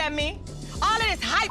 than me. All of this hype,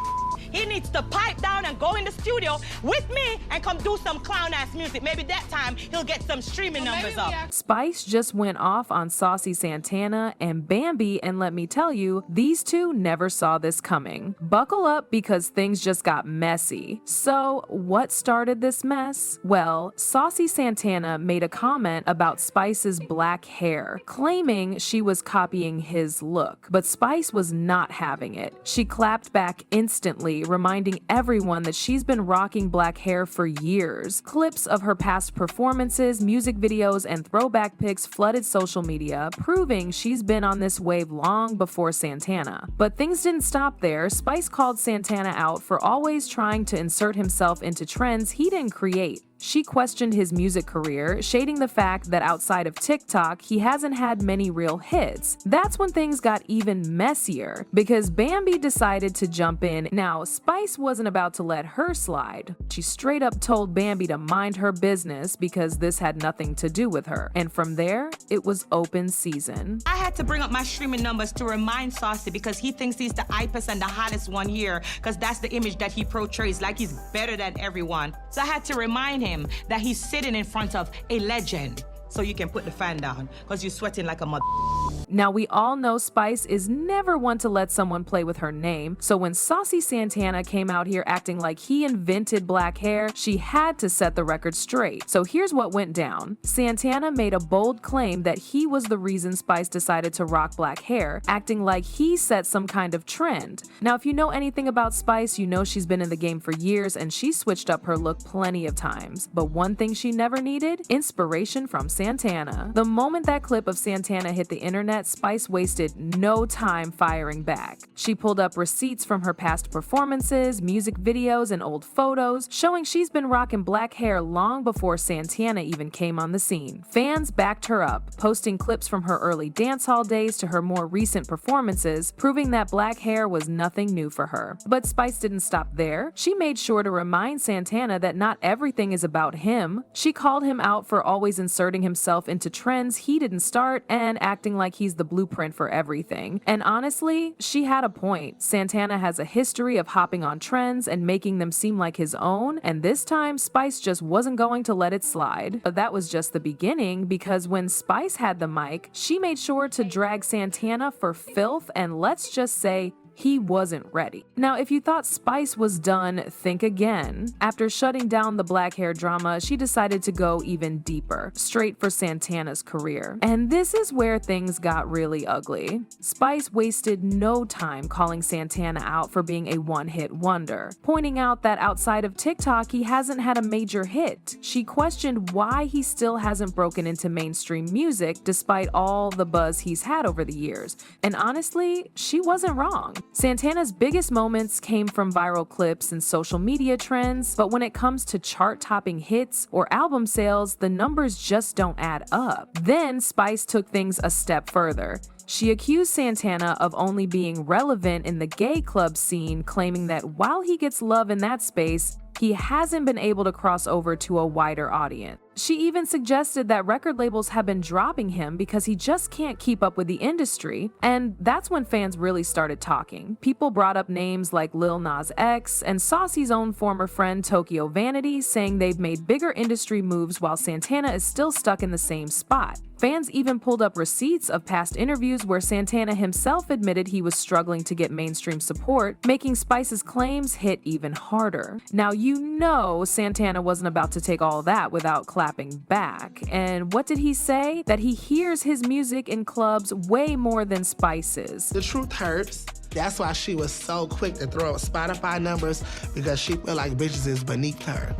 he needs to pipe down and go in the studio with me and come do some clown-ass music. Maybe that time he'll get some streaming numbers up. Spice just went off on Saucy Santana and Bambi, and let me tell you, these two never saw this coming. Buckle up because things just got messy. So, what started this mess? Well, Saucy Santana made a comment about Spice's black hair, claiming she was copying his look, but Spice was not having it. She clapped back instantly, reminding everyone that she's been rocking black hair for years. Clips of her past performances, music videos, and throwback pics flooded social media, proving she's been on this wave long before Santana. But things didn't stop there. Spice called Santana out for always trying to insert himself into trends he didn't create. She questioned his music career, shading the fact that outside of TikTok, he hasn't had many real hits. That's when things got even messier, because Bambi decided to jump in. Now, Spice wasn't about to let her slide. She straight up told Bambi to mind her business because this had nothing to do with her. And from there, it was open season. I had to bring up my streaming numbers to remind Saucy because he thinks he's the hypest and the hottest one here because that's the image that he portrays, like he's better than everyone. So I had to remind him that he's sitting in front of a legend. So you can put the fan down because you're sweating like a mother. Now, we all know Spice is never one to let someone play with her name, so when Saucy Santana came out here acting like he invented black hair, she had to set the record straight. So here's what went down. Santana made a bold claim that he was the reason Spice decided to rock black hair, acting like he set some kind of trend. Now, if you know anything about Spice, you know she's been in the game for years and she switched up her look plenty of times. But one thing she never needed? Inspiration from Santana. The moment that clip of Santana hit the internet, Spice wasted no time firing back. She pulled up receipts from her past performances, music videos, and old photos, showing she's been rocking black hair long before Santana even came on the scene. Fans backed her up, posting clips from her early dancehall days to her more recent performances, proving that black hair was nothing new for her. But Spice didn't stop there. She made sure to remind Santana that not everything is about him. She called him out for always inserting himself into trends he didn't start and acting like he's the blueprint for everything. And honestly, she had a point. Santana has a history of hopping on trends and making them seem like his own, and this time Spice just wasn't going to let it slide. But that was just the beginning, because when Spice had the mic, she made sure to drag Santana for filth, and let's just say, he wasn't ready. Now, if you thought Spice was done, think again. After shutting down the black hair drama, she decided to go even deeper, straight for Santana's career. And this is where things got really ugly. Spice wasted no time calling Santana out for being a one-hit wonder, pointing out that outside of TikTok, he hasn't had a major hit. She questioned why he still hasn't broken into mainstream music despite all the buzz he's had over the years. And honestly, she wasn't wrong. Santana's biggest moments came from viral clips and social media trends, but when it comes to chart-topping hits or album sales, the numbers just don't add up. Then Spice took things a step further. She accused Santana of only being relevant in the gay club scene, claiming that while he gets love in that space, he hasn't been able to cross over to a wider audience. She even suggested that record labels have been dropping him because he just can't keep up with the industry, and that's when fans really started talking. People brought up names like Lil Nas X and Saucy's own former friend Tokyo Vanity, saying they've made bigger industry moves while Santana is still stuck in the same spot. Fans even pulled up receipts of past interviews where Santana himself admitted he was struggling to get mainstream support, making Spice's claims hit even harder. Now, you know Santana wasn't about to take all that without clapping back. And what did he say? That he hears his music in clubs way more than Spice's. The truth hurts. That's why she was so quick to throw up Spotify numbers, because she feel like bitches is beneath her.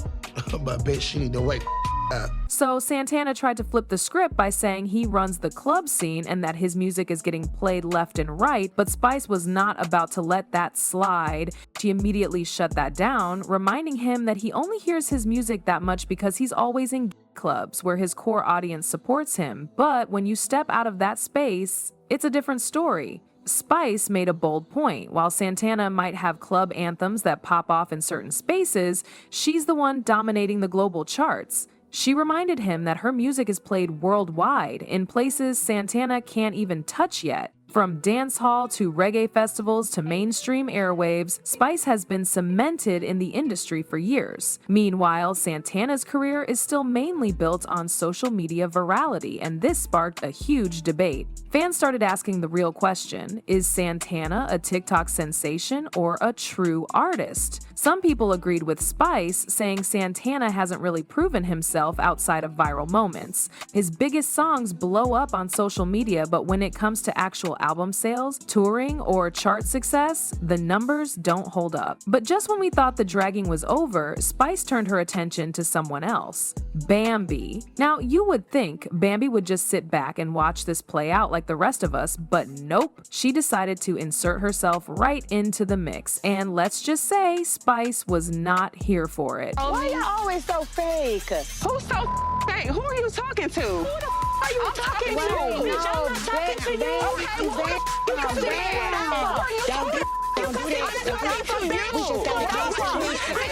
But bitch, she need to wake up. So Santana tried to flip the script by saying he runs the club scene and that his music is getting played left and right, but Spice was not about to let that slide. She immediately shut that down, reminding him that he only hears his music that much because he's always in clubs where his core audience supports him. But when you step out of that space, it's a different story. Spice made a bold point. While Santana might have club anthems that pop off in certain spaces, she's the one dominating the global charts. She reminded him that her music is played worldwide, in places Santana can't even touch yet. From dance hall to reggae festivals to mainstream airwaves, Spice has been cemented in the industry for years. Meanwhile, Santana's career is still mainly built on social media virality, and this sparked a huge debate. Fans started asking the real question, is Santana a TikTok sensation or a true artist? Some people agreed with Spice, saying Santana hasn't really proven himself outside of viral moments. His biggest songs blow up on social media, but when it comes to actual album sales, touring, or chart success, the numbers don't hold up. But just when we thought the dragging was over, Spice turned her attention to someone else, Bambi. Now, you would think Bambi would just sit back and watch this play out like the rest of us, but nope. She decided to insert herself right into the mix, and let's just say Spice was not here for it. Why you always so fake? Who's so fake? Who are you talking to? Who the are you talking to? Bitch, I'm not talking to you. Okay, well, you can do that. Don't do that. Don't do that. We just got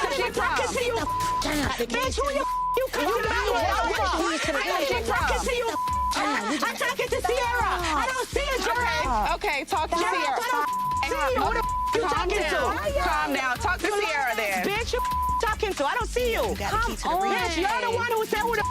to get I'm talking to you. Bitch, who you come to? I'm talking to you. I'm talking to Sierra. I don't see a girl. Okay, talk to Sierra. Who the you talking to? Calm down. Talk to Sierra then. Bitch, you talking to? I don't see you. Come on. Bitch, you're the one who said who the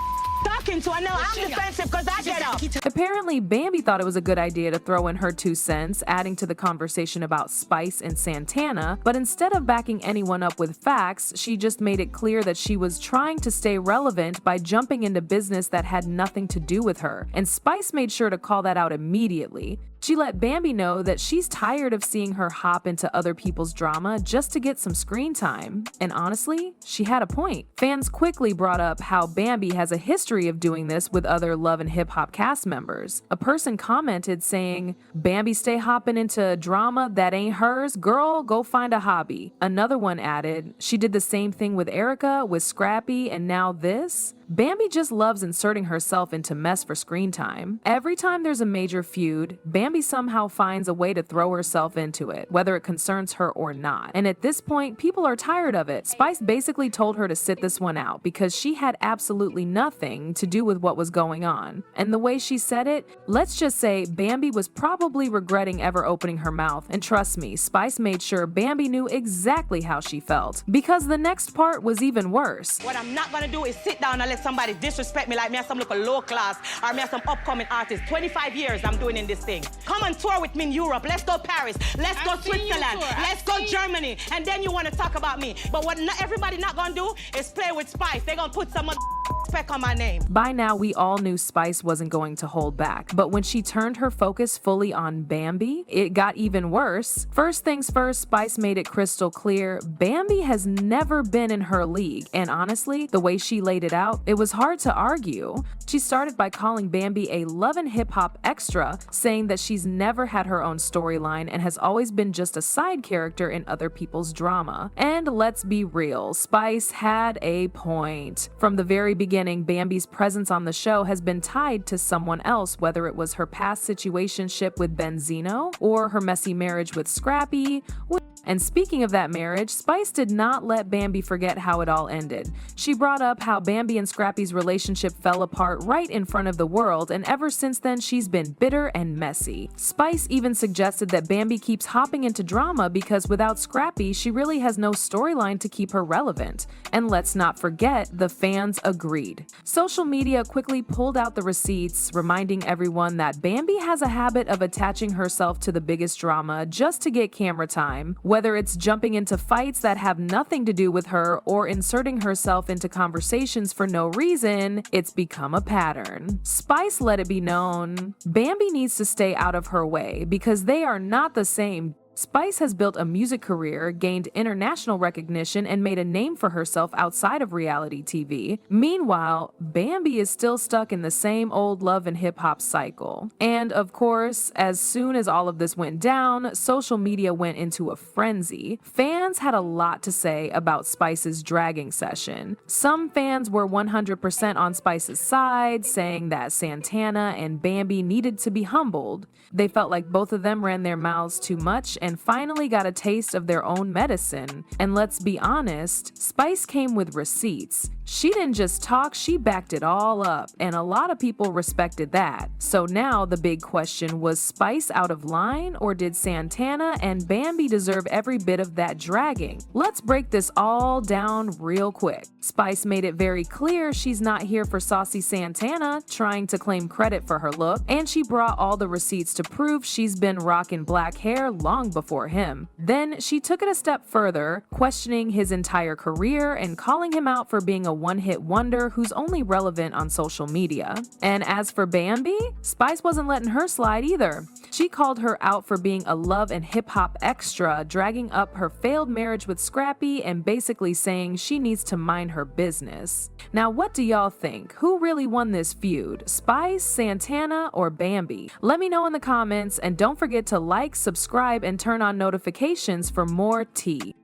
talking to. I know I'm defensive because I get up. Apparently, Bambi thought it was a good idea to throw in her 2 cents, adding to the conversation about Spice and Santana, but instead of backing anyone up with facts, she just made it clear that she was trying to stay relevant by jumping into business that had nothing to do with her, and Spice made sure to call that out immediately. She let Bambi know that she's tired of seeing her hop into other people's drama just to get some screen time. And honestly, she had a point. Fans quickly brought up how Bambi has a history of doing this with other Love and Hip Hop cast members. A person commented saying, "Bambi stay hopping into drama that ain't hers? Girl, go find a hobby." Another one added, "She did the same thing with Erica, with Scrappy, and now this?" Bambi just loves inserting herself into mess for screen time. Every time there's a major feud, Bambi somehow finds a way to throw herself into it, whether it concerns her or not. And at this point, people are tired of it. Spice basically told her to sit this one out because she had absolutely nothing to do with what was going on. And the way she said it, let's just say Bambi was probably regretting ever opening her mouth. And trust me, Spice made sure Bambi knew exactly how she felt. Because the next part was even worse. What I'm not gonna do is sit down and let somebody disrespect me like me as some local low class or me as some upcoming artist. 25 years I'm doing in this thing. Come and tour with me in Europe. Let's go Paris. Let's go Switzerland. Let's go Germany. And then you want to talk about me. But what everybody not gonna do is play with Spice. They're gonna put some spec on my name. By now, we all knew Spice wasn't going to hold back. But when she turned her focus fully on Bambi, it got even worse. First things first, Spice made it crystal clear, Bambi has never been in her league. And honestly, the way she laid it out, it was hard to argue. She started by calling Bambi a Love and Hip Hop extra, saying that she's never had her own storyline and has always been just a side character in other people's drama. And let's be real, Spice had a point. From the very beginning, Bambi's presence on the show has been tied to someone else, whether it was her past situationship with Benzino or her messy marriage with Scrappy. And speaking of that marriage, Spice did not let Bambi forget how it all ended. She brought up how Bambi and Scrappy's relationship fell apart right in front of the world, and ever since then she's been bitter and messy. Spice even suggested that Bambi keeps hopping into drama because without Scrappy, she really has no storyline to keep her relevant. And let's not forget, the fans agreed. Social media quickly pulled out the receipts, reminding everyone that Bambi has a habit of attaching herself to the biggest drama just to get camera time. Whether it's jumping into fights that have nothing to do with her or inserting herself into conversations for no reason, it's become a pattern. Spice let it be known, Bambi needs to stay out of her way because they are not the same. Spice has built a music career, gained international recognition, and made a name for herself outside of reality TV. Meanwhile, Bambi is still stuck in the same old love and hip-hop cycle. And of course, as soon as all of this went down, social media went into a frenzy. Fans had a lot to say about Spice's dragging session. Some fans were 100% on Spice's side, saying that Santana and Bambi needed to be humbled. They felt like both of them ran their mouths too much and finally got a taste of their own medicine. And let's be honest, Spice came with receipts. She didn't just talk, she backed it all up, and a lot of people respected that. So now the big question, was Spice out of line, or did Santana and Bambi deserve every bit of that dragging? Let's break this all down real quick. Spice made it very clear she's not here for Saucy Santana, trying to claim credit for her look, and she brought all the receipts to prove she's been rocking black hair long before him. Then she took it a step further, questioning his entire career and calling him out for being a one-hit wonder who's only relevant on social media. And as for Bambi, Spice wasn't letting her slide either. She called her out for being a love and hip-hop extra, dragging up her failed marriage with Scrappy and basically saying she needs to mind her business. Now, what do y'all think? Who really won this feud? Spice, Santana, or Bambi? Let me know in the comments, and don't forget to like, subscribe, and turn on notifications for more tea.